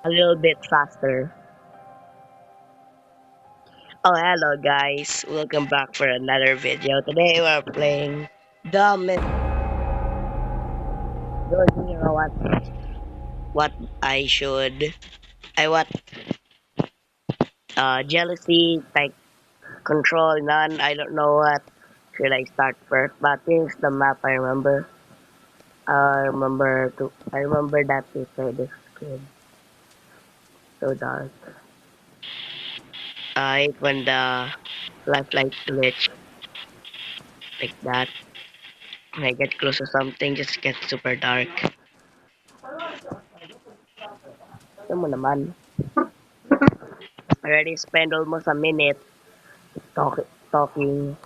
a little bit faster. Oh, hello guys. Welcome back for another video. Today we're playing the Myth. Don't you know what I should I what jealousy, like control, none. I don't know what should I start first, but here's the map I remember. I remember that picture this kid. So dark. I hate when the flashlight glitch like that. When I get close to something, just gets super dark. Alam mo naman, already spent almost a minute talking.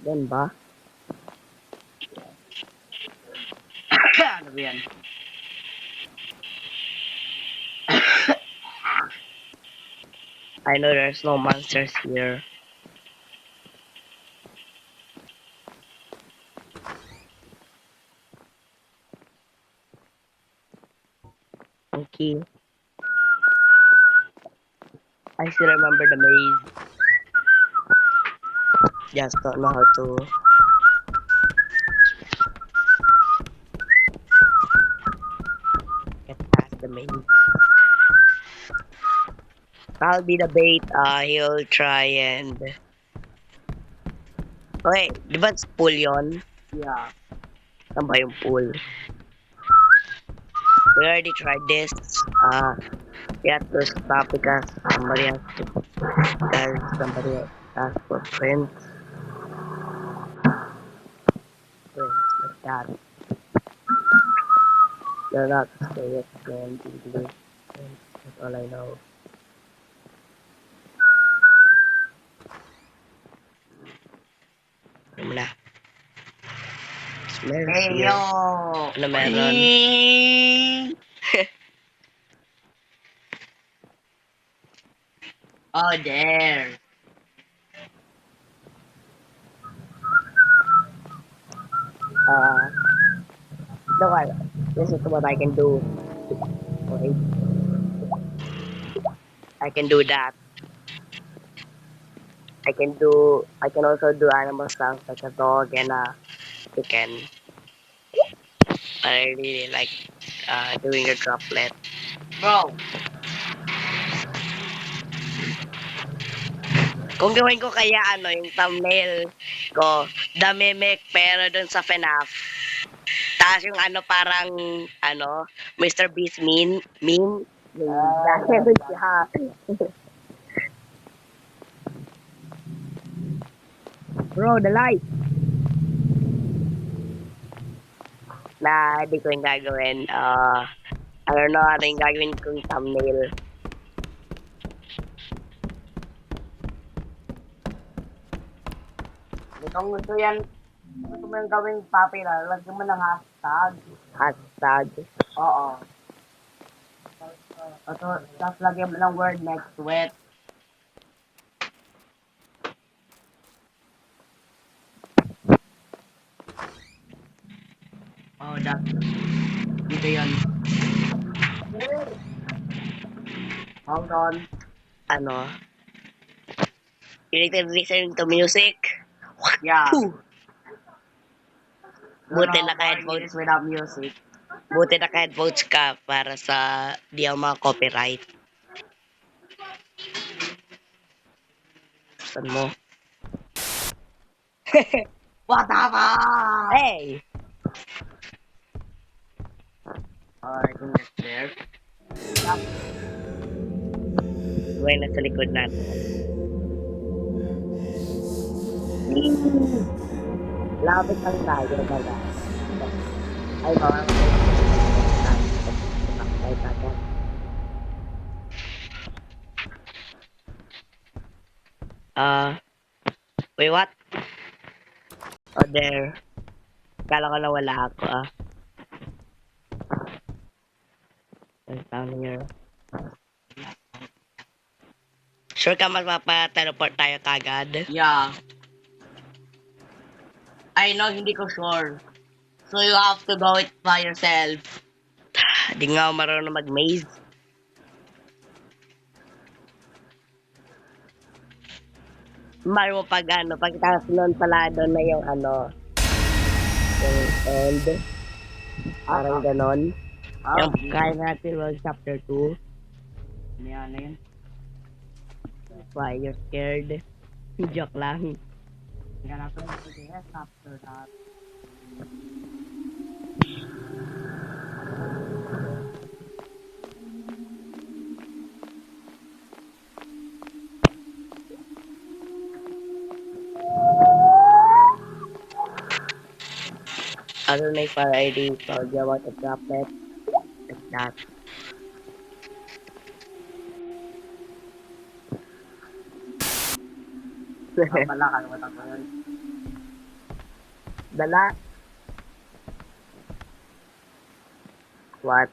Then ba? Ano ba yan? I know there's no monsters here. Okay. I still remember the maze. Just don't know how to get past the maze. I'll be the bait. He'll try and... Okay, di ba it's pool yun? Yeah. Saan ba yung pool? We already tried this. We have to stop because somebody has footprints. Friends like that. They're not stay at and easily. That's all I know. Ano na? Smell Hey, here. yo! Ano meron? Oh, there. Uh, no, this is what I can do. Wait, I can do that. I can also do animal sounds like a dog and a chicken. I really like doing the droplet. Bro. Kung gawin ko kaya yung thumbnail ko, The Mimic pero dun sa FNAF. Tapos yung parang Mr. Beast meme. Dahil siya. Bro, the light. Na di ko yung gagawin. I don't know ano yung gagawin kong thumbnail. Kung gusto mo yung gawing popular, lagyan mo ng hashtag. Hashtag. Oo. Tapos lagyan mo ng word next to it. Oh, that. Dito yun. Hold on. Ano? You need to listen to music. Yeah. Puh! Buti Don't know how boring it naka-headphones. is without music. Buti naka-headphones ka para sa di ang mga copyright. Saan mo? What the fuck? Hey! I think it's there. May nasa likod natin. Lapit lang tayo, baga. Ay, mga ay, tayo. Wait, what? Oh, there. Kala ko na wala ako, I'm down here. Sure ka magpapa-teleport tayo kagad? Yeah. I know, hindi ko sure. So you have to go it by yourself. Di nga ako marunong mag-maze. Mahal mo pag pagkatapos nun pala doon na yung yung end. Parang ganon. Yung kaya natin mag chapter 2. Ano yun? Why you're scared? Joke lang. Hindi ka natin mag-yes after that. I don't know if I already told you about the droplet. Like that. Pala, kalimutan ko yun. Dala. What?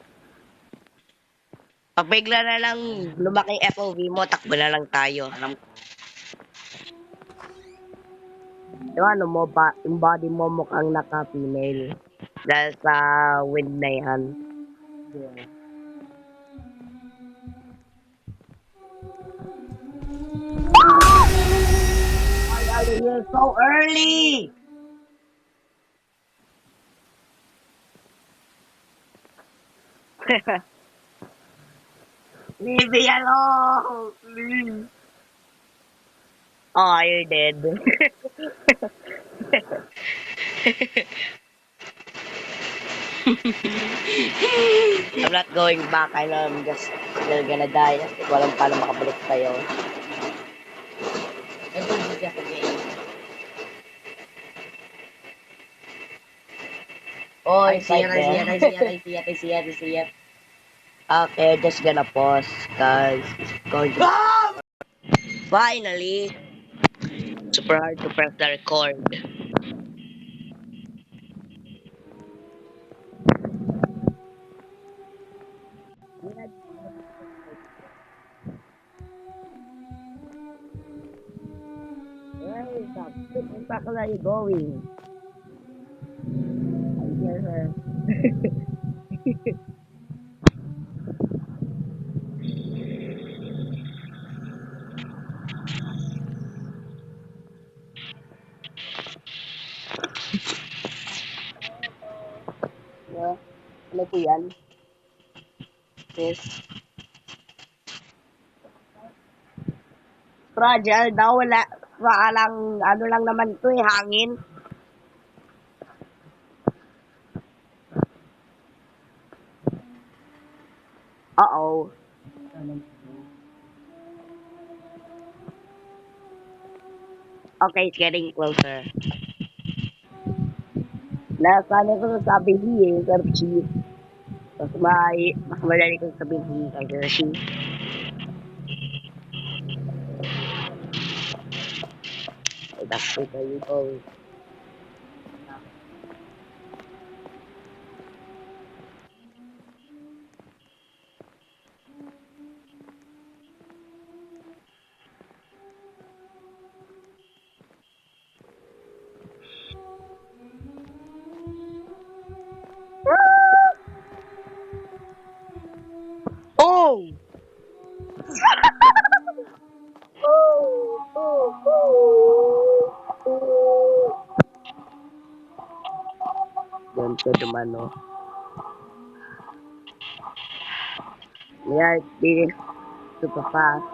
Pag bigla na lang lumaking FOV mo, takbo na lang tayo. Alam ko. Yung mo ba, yung body mo mukhang naka-female. Dahil sa wind na yan. Yeah. Why are you here so early? Leave me alone! Please. Oh, you're dead. I'm not going back. I know I'm just still gonna die. Walang paano makabalik tayo. Ito, hindi ako game. Oh, I it's see right it, I see there. it, I see it, I see it, I see it, I see it. Okay, just gonna pause because it's going to... Finally! Super hard to press the record. Where are you going? I hear her. Yeah. Ano po yan? Yes. Fragile daw, wala. Maalang, ano lang naman to hangin. Uh-oh. Okay, it's getting closer. Nasaan ko sabi hi Garchi. Mas madali kong sabihin hi Garchi. That's it, there you go. Oh! Yan siya dumano. Yeah, it's super fast.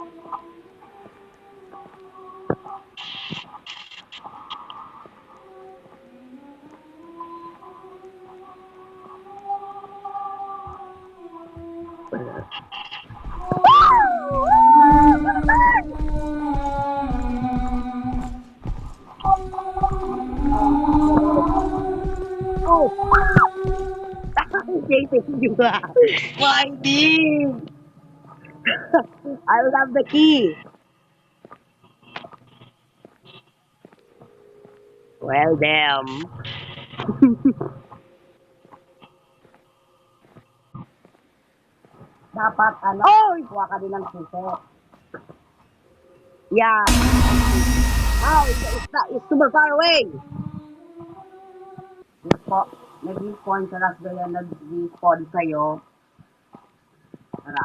Oh! Chasing you. Finding! I love the key. Well, damn. Dapat, oh, kuha ka din ng suso. Yeah. Oh, it's super far away. Nag-respawn ka lang gaya nag-respawn sa'yo. Tara.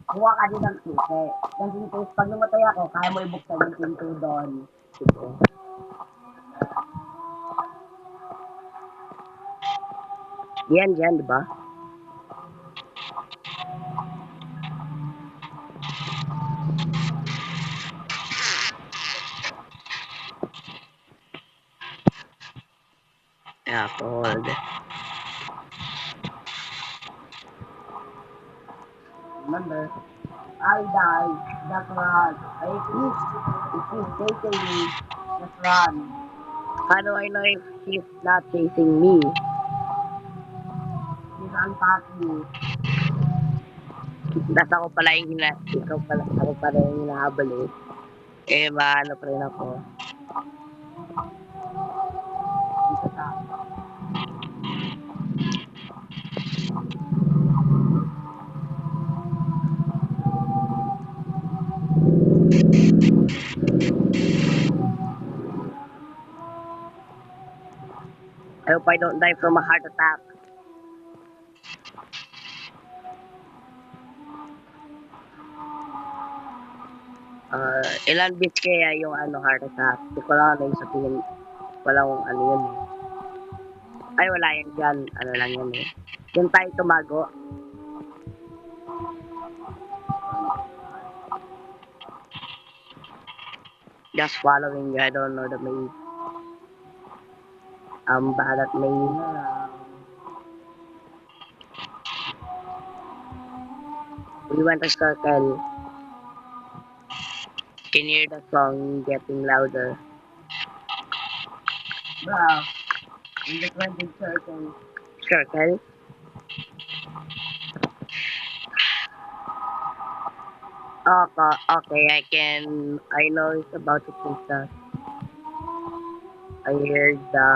Kuha ka din ng susi. Then in case pag namatay ako, kaya mo ibuksan yung pinto doon. Sige. Yan, di ba? Yeah, hold. Remember, I die, just run. If he's chasing me, just run. How do I know if he's not chasing me? He's unpacking me. Nasa ako pala yung ako pala yung hinahabol eh. Eh, maano pa rin ako. Dito sa I hope I don't die from a heart attack. Ilan bits kaya yung heart attack? Hindi ko lang ano yung sabihin. Walang ano yun eh. Ay, wala yan dyan. Ano lang yan eh. Yung tayo tumago. Just following you. I don't know the maze. Bad at maze. We went to circle. Can hear the song getting louder. bro. In the 20 circle. Circle? Okay, I know it's about to change that. I heard the...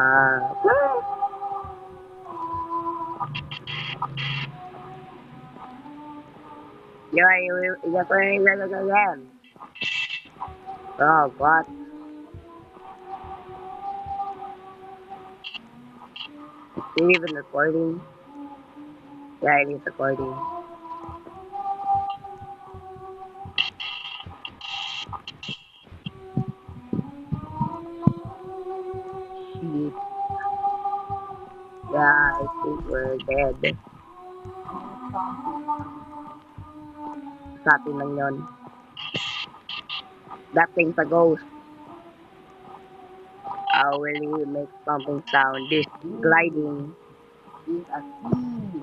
You're playing that again. Oh, what? Is it even recording? Yeah, it is recording. Shit. Yeah, I think we're dead. Sa atin lang yun. That thing's a ghost. How will he make something sound? This gliding. Is a sea.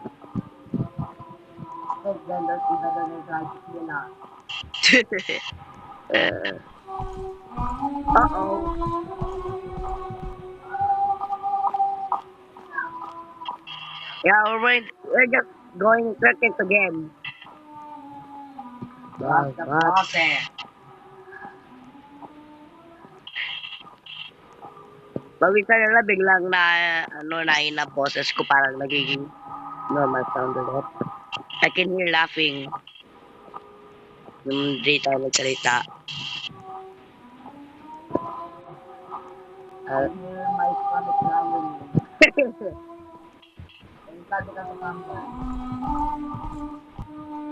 Step vendors even though they try to kill us. Uh-oh. Yeah, we're just going circuits again. What's the process? Pawisan na lang biglang na boses ko parang nagiging normal sound ulit. I can hear laughing. Yung di tayo nagsalita. I hear my stomach growling. And sabi ka sa camera.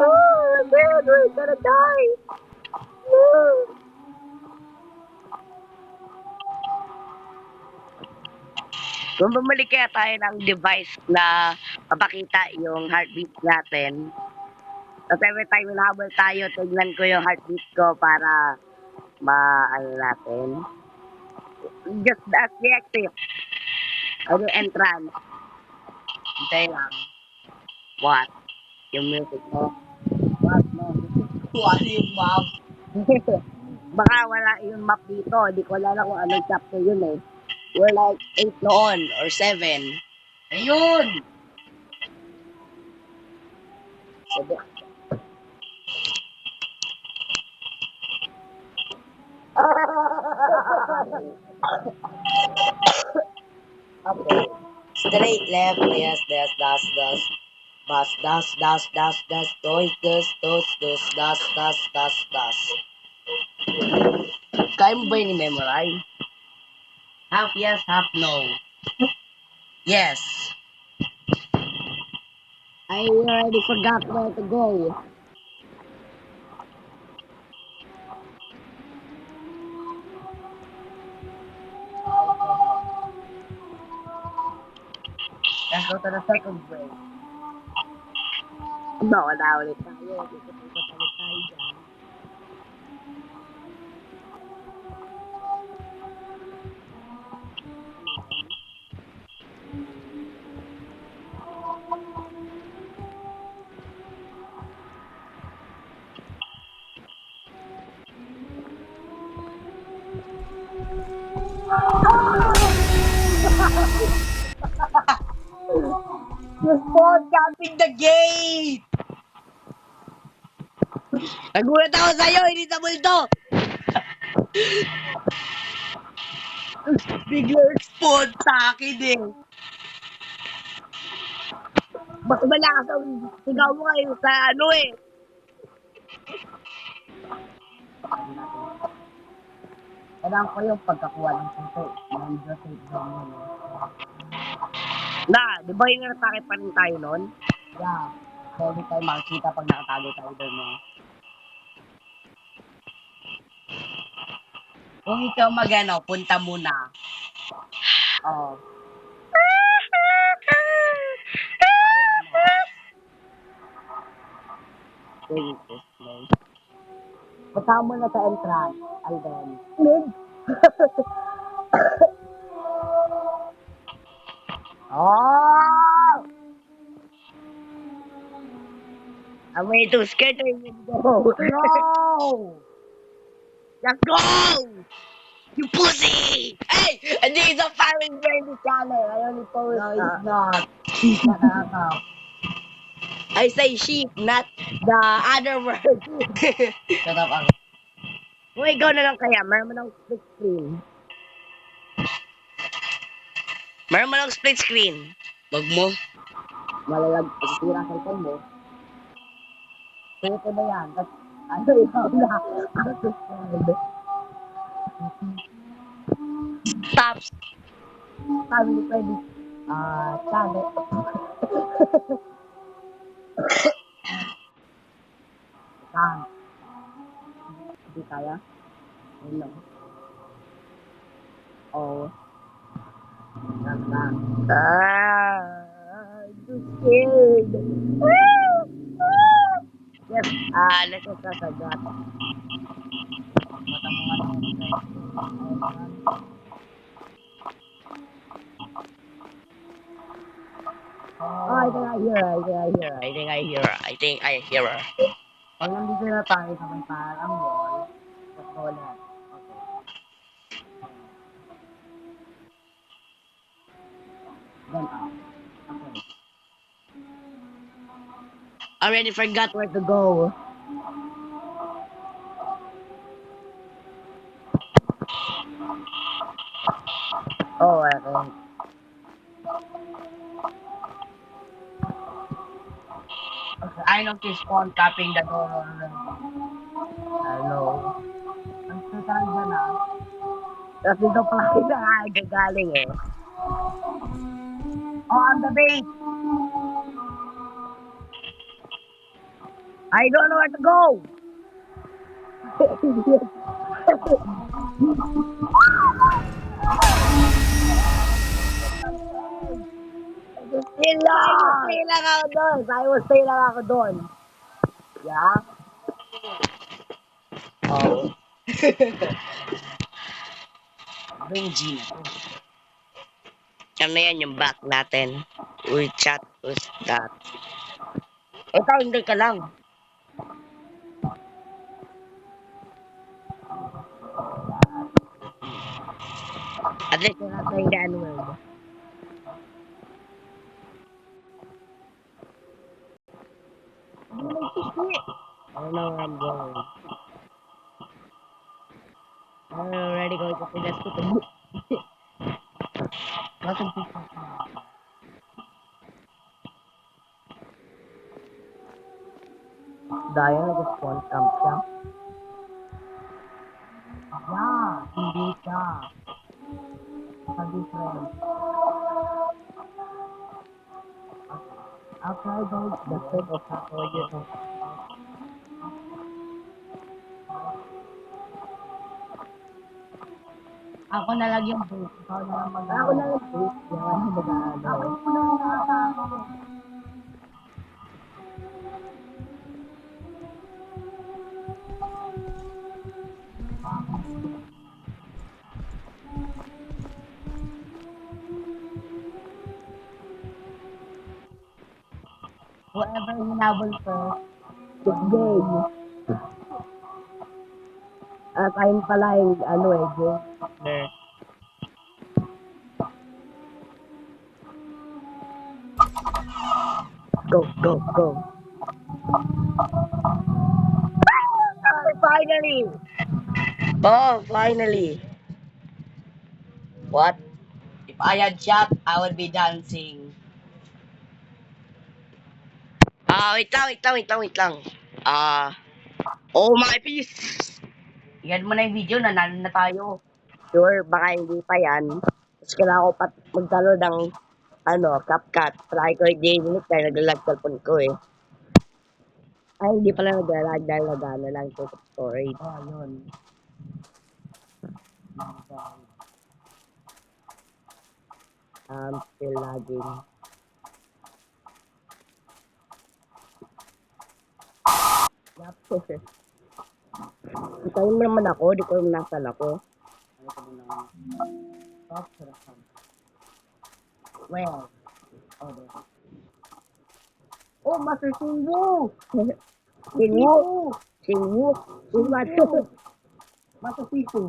Oh, man, we're gonna die! No! Kung bumalik kaya tayo ng device na papakita yung heartbeat natin, at every time hinahabol tayo, tignan ko yung heartbeat ko para ma-ano natin. Just as the exit. Ano entrance. Hintay lang. What? Yung music mo. What? No. Ano yung map? Baka wala yung map dito. Hindi ko alam kung anong chapter yun eh. We're like 8 noon or 7. Ayun! Sabi, Okay. Straight left, yes, das. Bas, das, dois, das. kaya mo ba yung memorize? Half yes, half no. Yes. I already forgot where to go. Let's go to the second break. Wala ulit tayo. Ikot-ikot ulit tayo dyan. The spawn camping the gate! Nagulat ako sa'yo, hindi sa multo! Biglang spawn sa akin eh. Mas malakas ang sigaw mo kayo sa ano eh. Kailangan ko yung pagkakuha ng puto. Medyo safe zone yun eh. Di ba yung natake pa rin tayo nun? Yeah. Pwede tayo makikita pag nakatago tayo doon eh. Kung ikaw magano, punta muna. Oh. Punta muna sa entrance. Alden. Mid? Oh! I'm way too scared to even go. No! Let's go! You pussy! Hey! And this is a family friendly channel. I only post, No, it's not. Nakakap. I say sheep, not the other word. Shut up ako. Kung ikaw na lang kaya, meron mo ng split screen. Meron mo ng split screen. Wag mo. Malalag. Pagkira sa cellphone mo. Pwede ba yan? Ano ikaw na? Stops. Family friendly. Channel. Saan? Hindi kaya? Ayun lang. Oo. Yan lang. I'm too scared. Yes, let's just sasagat. Mata mo nga na yun. Oh, I think I hear her. I think I hear her. Pag nandito na tayo sa may parang wall, let's go ulit. Okay. Then up. Okay. I already forgot where to go. Oh, I think. Okay, I noticed spawn tapping the door already. Hello. Ang tutang dyan ah. Tapos dito pa kayo nakagagaling eh. Oh, on the base! I don't know where to go. Stay lang ako doon. Sabi mo, stay lang ako doon. Yeah? Oh. Bring G na to. Ano yan yung back natin? We chat with that. Ikaw, hindi ka lang. At least you're not saying the N-word. I don't know where I'm going. I'm already going to see that stupid. Welcome to Daya nag-spawn camp siya. Yeah, hindi siya. Sa different. Okay, guys, that's it. Ako yun. Ako na lang yung boost. Ikaw na lang mag- Ako na lang boost. Yan, mag-ano. Ako na lang nakakako. Whoever hinabol first. Good game. Kain pala yung ano eh, game partner. Go, go, go. Finally! Oh, finally. What? If I had shot, I would be dancing. Wait lang. Oh my piece. Yan mo na yung video, nanalo na tayo. Sure, baka hindi pa yan. Tapos kailangan ko pa magtalo ng CapCut. Try ko yung J-Unit kaya naglalag cellphone ko eh. Ay, hindi pala naglalag dahil nagano lang ito sa storage. Oh, yun. Still lagging. Yup. Itayin mo naman ako, di ko nasal ako. Ano ko na lang. Stop, sarap. Well. Oh, there. Oh, Master Shinwu! Singwu! Singwu! Singwu! Master Sifu.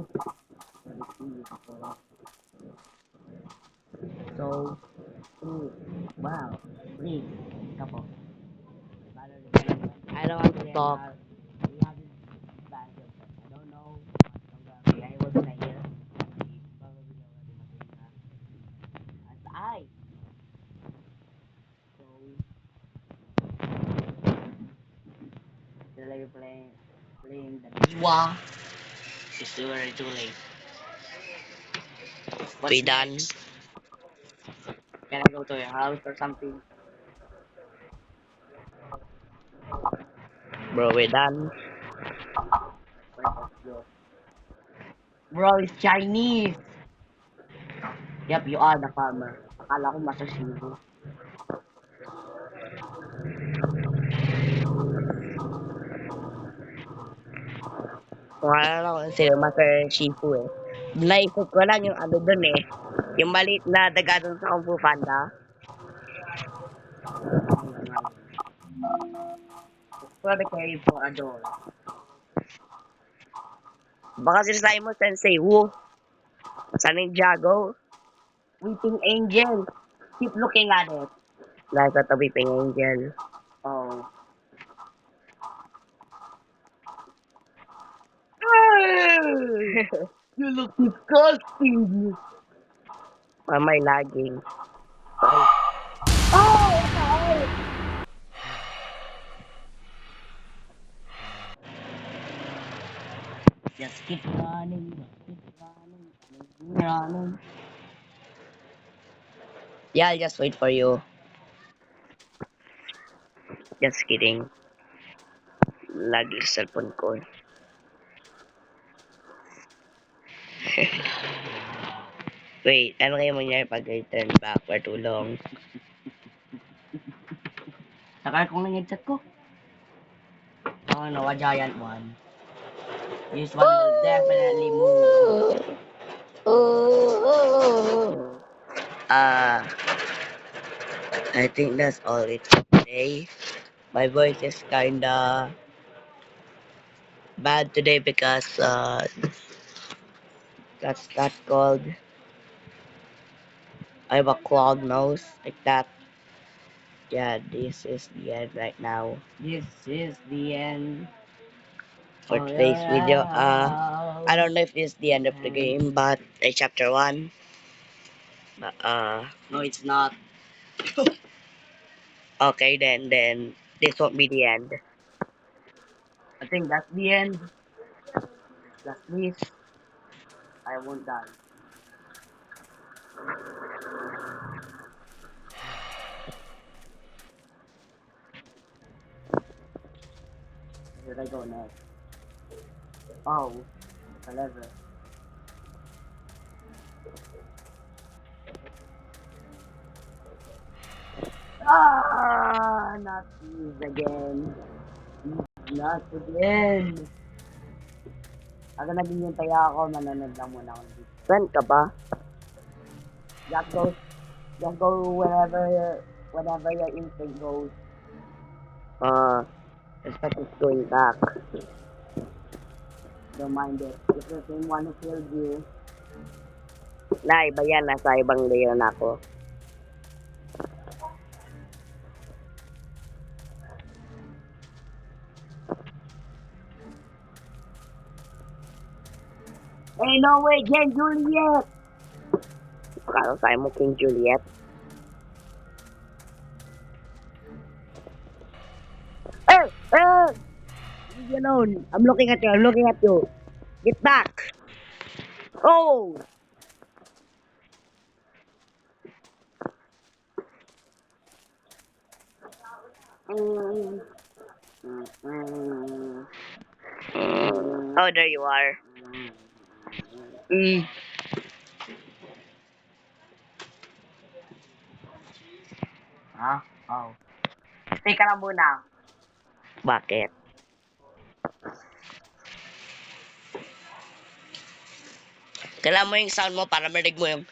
So, wow. Please, couple. I don't want to talk. I don't know. I wasn't here. As I. So, still are playing the Biwa. It's too early, too late. What's We done. next? Can I go to your house or something? Bro, we done. Bro, it's Chinese. Yep, you are the farmer. Akala ko masasibo. Wala lang ako si Master Shifu eh. Naisip ko lang yung ano dun eh. Yung maliit na daga dun sa Kung Fu Panda. For the cave for a door. Baka si Simon Sensei Wu. Sa Ninjago. Weeping angel. Keep looking at it. Nasa tabi ping angel. Oh. You look disgusting. May lagging. Just keep running. Just keep running. Yeah, I'll just wait for you. Just kidding. Lagi sa cellphone ko. Wait, ano kayo mangyari pag I turn back for too long? Takal kong nang-headset ko. Oh no, a giant one. This one will definitely move. I think that's all it for today. My voice is kinda bad today because that's that called I have a clogged nose like that. Yeah, this is the end right now This is the end. for Oh, today's video. I yeah. don't know if this is the end of the game, but chapter 1. But, No, it's not. okay then this won't be the end. I think that's the end. That's this. I won't die. Where did I go next? Oh, the lever. Ah, not these again. Not again. Ako naghihintay ako, manonood lang muna ako. Saan ka ba? Just go whenever your instinct goes. Respect is going back. Don't mind it. If the same one who killed you, Na, iba yan. Nasa ibang layer na ako. hey, no way, Jen Juliet! Kala tayo mo King Juliet. Leave me alone. I'm looking at you. Get back. Oh! Mm. Oh, there you are. Huh? Oh. Stay ka lang muna. Bakit? Kailangan mo yung sound mo para marinig mo yung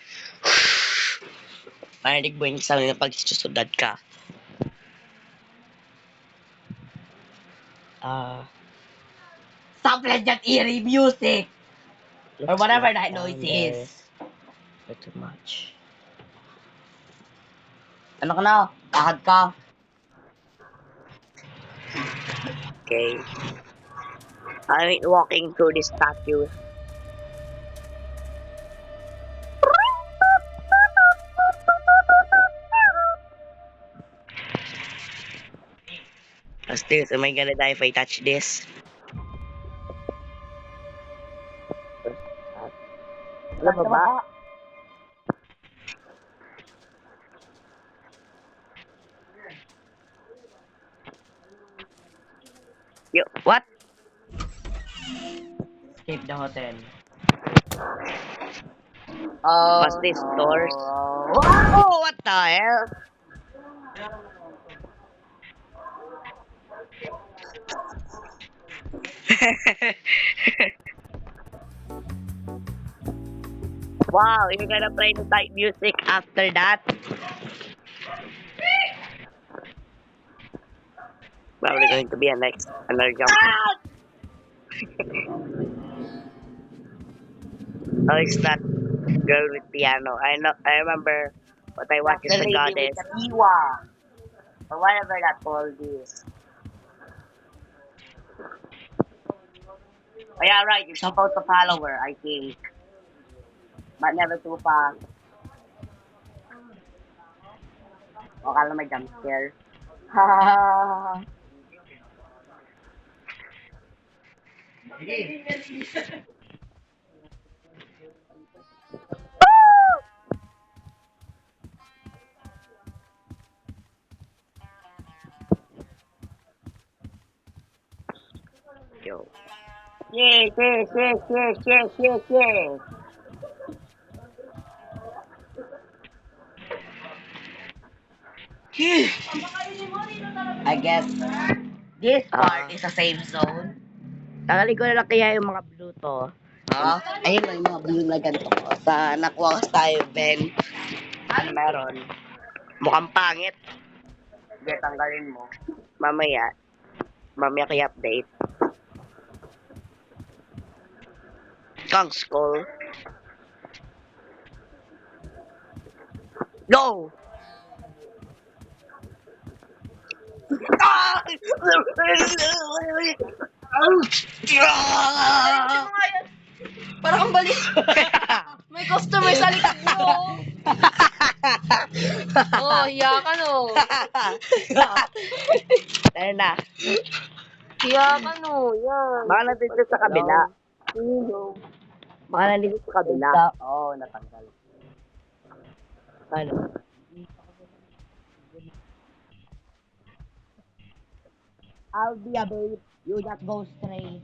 marinig mo yung sound na pagsusudad ka. Stop playing that eerie music! Or whatever that noise is. Too much. Ano ka na? Ahad ka? Okay. I'm walking through this statue. What's this? Am I gonna die if I touch this? Ano ba ba? What? Escape the hotel. What's this? Doors? Oh, what the hell? Wow, you're gonna play the type music after that? Probably going to be another jump. Oh, it's that girl with piano. I remember what I watched is the goddess. The Iwa. Or whatever that called is. Oh yeah, right. You're supposed to follow her, I think. But never too fast. O, kala may jump scare. Ha. Yo. Yes, yes, yes, yes, yes, yes, yes. I guess this part is a safe zone. Tanggalin ko na lang kaya yung mga blue to. Ha? Ayun lang yung mga blue na ganito. Sa nakuha ko tayo, Ben. Ano meron? Mukhang pangit. Sige, tanggalin mo. Mamaya. Mamaya kaya update. Kang skull. Go! Ah! Parang kang balik. May customer sa likod mo. Oh, hiya ka no. Tayo na. Hiya ka no. Yan. Baka nandito sa kabila. Baka nandito sa kabila. Oo, natanggal. Ano? I'll be a babe. You just go straight.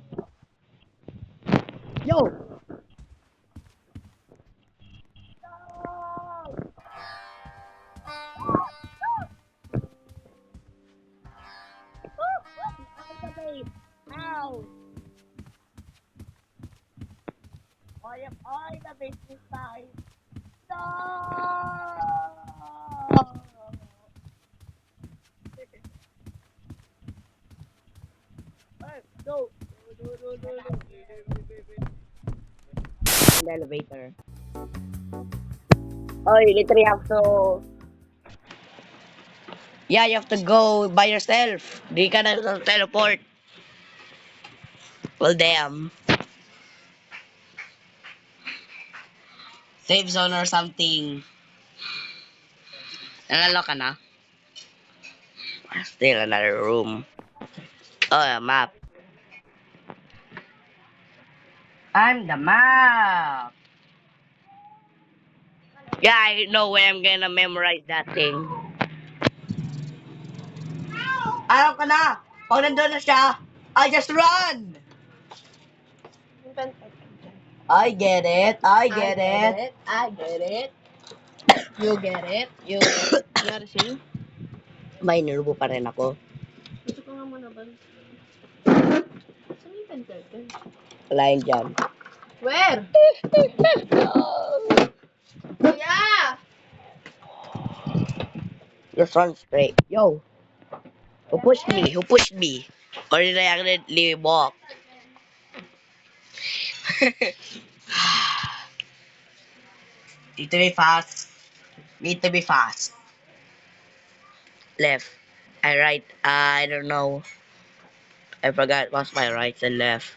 Yo! Ow! Oy, oy, the business time. No! Hey, no. No, no, no, no. In the elevator. Oh, you literally have to... Yeah, you have to go by yourself. Di ka na teleport. Well, damn. Safe zone or something. Nalalo ka na? Still another room. Oh, a map. I'm the map. Yeah, I know where I'm gonna memorize that thing. Alam ko na. Pag nandun na siya, I just run. I get it. I get it. I get it. You get it. You get it. You gotta sing. May nervo pa rin ako. Gusto ko nga muna ba? Saan yung pen curtain? Wala yun dyan. Where? Yeah! Just run straight. Yo! Who pushed me? Who pushed me? Or did I accidentally walk? Need to be fast. Need to be fast. Left. I right. I don't know. I forgot what's my right and left.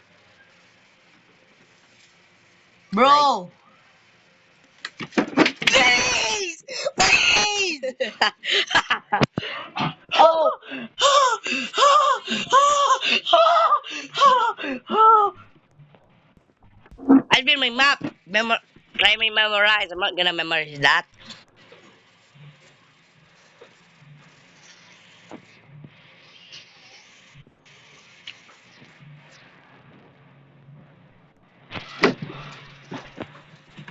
Bro! Please! Please! Oh! I've been my map. Try me memorize. I'm not gonna memorize that.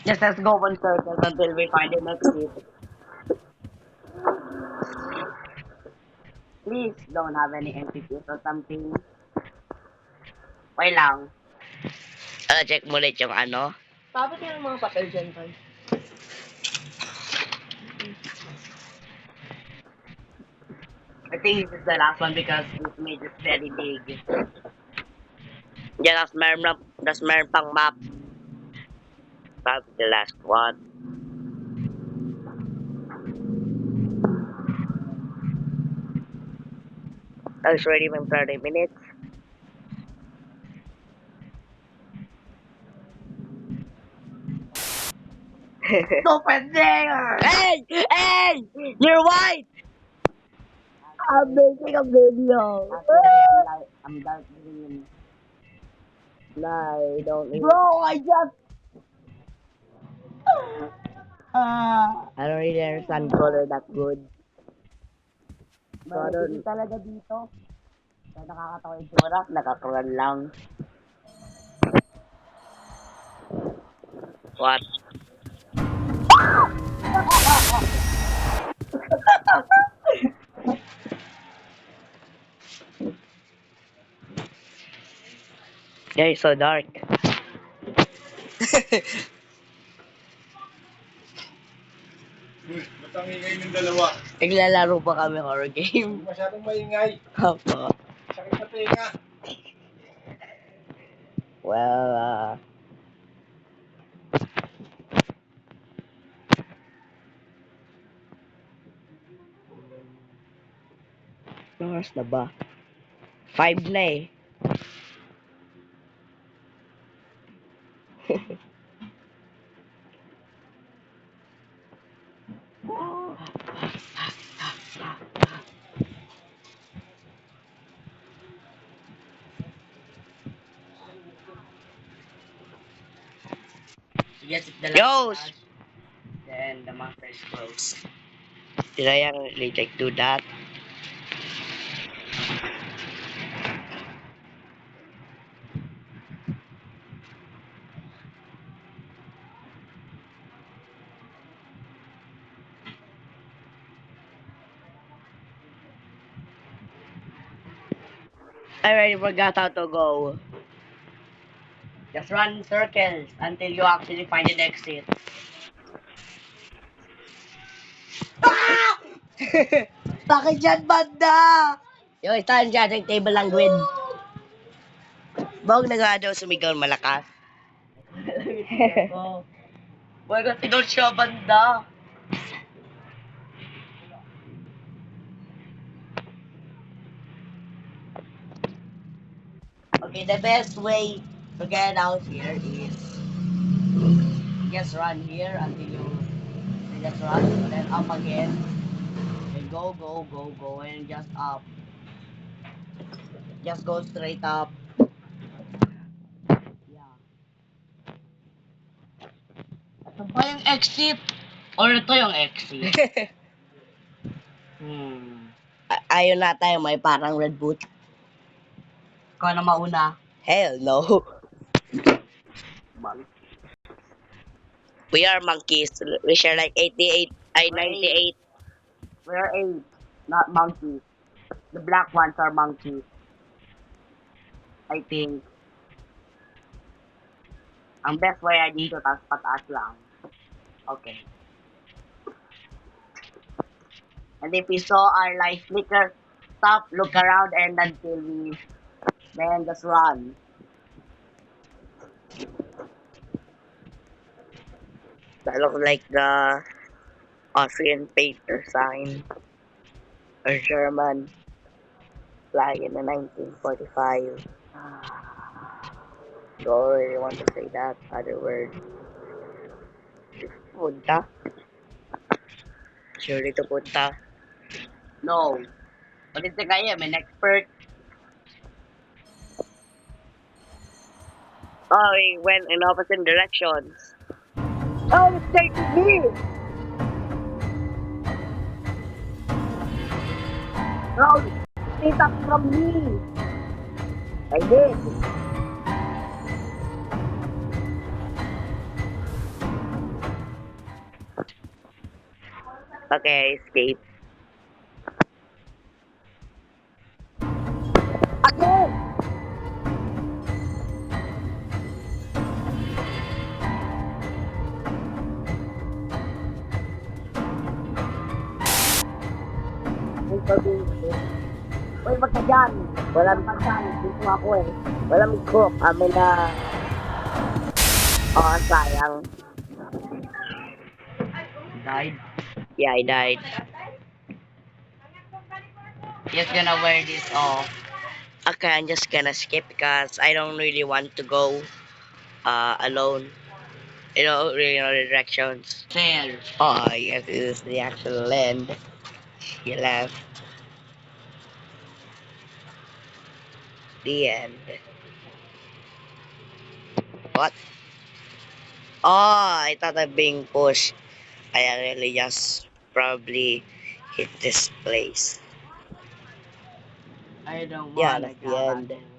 Just let's go one circle until we find the next seat. Please don't have any entities or something. Wait lang. Check mo ulit yung ano. Tapos yung mga papel dyan, Toy. I think this is the last one because this made is very big. Yeah, that's meron pang map. Probably the last one. I was ready in 30 minutes. Open there! Hey! Hey! You're white! I'm making a video. Actually, I'm dark green. No, I don't need Bro, I just... I don't really understand color that good. So I Hindi don't... talaga dito. Kaya nakakatawa yung tsura. Nakakaroon lang. What? Yeah, it's so dark. Ba't ang ingay ng dalawa? Naglalaro pa kami horror Hindi game. masyadong maingay. Opo. Sakit sa tenga. Well, anong oras na ba? 5 na eh. Yes, it's the Yos! last one. Then the master is closed. Did I actually like do that? I already forgot how to go. Just run in circles until you actually find an exit. Bakit dyan, banda? Yung stand dyan, yung table lang, Gwen. Bawag na nga daw sumigaw malakas. Oh my God, tinol siya, banda. Okay, the best way to get out here is just run here until you just run, and then up again. And go, go, go, go, and just up. Just go straight up. Yeah. Ito ba yung exit? Or ito yung exit? Ayaw na tayo may parang red boot. Ikaw na mauna. Hell no. We are monkeys. We share like 88, ay 98. We're apes, not monkeys. The black ones are monkeys. I think. Ang best way ay dito, tapos pataas lang. Okay. And if we saw our light flicker, stop, look around, and until we, then just run. That looks like the Austrian painter sign. Or German flag in the 1945. Don't really want to say that other word. Punta. Surely to punta. No. Ulit na kayo, may expert. Oh, we went in opposite directions. Oh, it's taking me! No, sit up from me. I did. Okay, escape. Again! Uy, wag ka dyan. Walang Wag ka dyan. Dito ako eh. walang cook. Amin na. Oh, sayang. Died. Yeah, I died. Just gonna wear this off. Okay, I'm just gonna skip because I don't really want to go alone. You know, really know the directions. There. Oh, yes, this is the actual land. You left. The end. What? Oh, I thought I'm being pushed. I really just probably hit this place. I don't Yeah, wanna that's the go end. back.